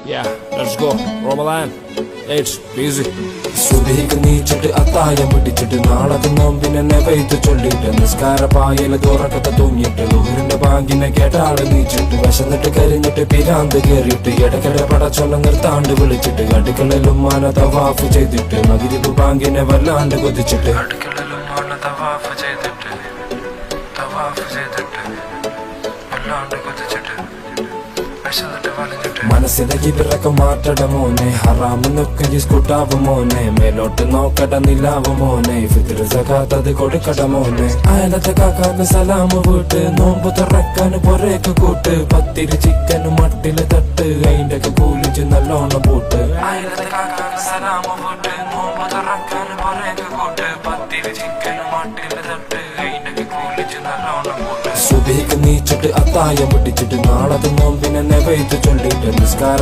Yeah, let's go. Ramadan. It's busy. സുബഹിക്ക് നീച്ചിട്ട് അത്തായം പിടിച്ചിട്ട് നാളത് നോമ്പിനെ പെയ്ത് ചൊല്ലിട്ട് നിസ്കാര പായല് തുറക്കത്തെ തൂങ്ങിട്ട് ലുഹറിന്റെ ബാങ്കിനെ കേട്ടാള് നീച്ചിട്ട് വിശന്നിട്ട് കരിഞ്ഞിട്ട് പിരാന്ത് കേറിയിട്ട് ഇടയ്ക്കിടെ പടച്ചൊല്ല നിർത്താണ്ട് വിളിച്ചിട്ട് അടുക്കളയിലും മാന തവാഫ് ചെയ്തിട്ട് മഗ്‌രിബ് ബാങ്കിനെ വല്ലാണ്ട് കൊതിച്ചിട്ട് അടുക്കളയിലും മാന തവാഫ് ചെയ്തിട്ട് വല്ലാണ്ട് കൊതിച്ചിട്ട് മനസ്സിലേക്ക് പിറക്കം മാറ്റട മോനെ ഹറാമെന്നൊക്കെ സ്കൂട്ടാവ് മോനെ മേലോട്ട് നോക്കട നിലാവ് മോനെ ഫിത്ർ സകാത്ത് അത് കൊടുക്കട മോനെ അയലത്തെ കാക്കാന് സലാമ് വീട്ട് നോമ്പ് തുറക്കാന് പൊരേക്ക് കൂട്ട് പത്തിരി ചിക്കനും മട്ടില് തട്ട് അതിന്റെ കൂലിച്ച് നല്ലോണം പൂട്ട് അയലത്തെ കാക്കാന് സലാമ് വീട്ട് നോമ്പ് തുറക്കാന് പൊരേക്ക് കൂട്ട് പത്തിരി ചിക്കനും മട്ടില് തട്ട് അതിന്റെ കൂലിച്ച് നല്ലോണം പൂട്ട് സുബഹിക്ക് നീച്ചിട്ട് അത്തായം പിടിച്ചിട്ട് നാളത് നോമ്പിനെ പെയ്ത് ചൊല്ലിട്ട് നിസ്കാര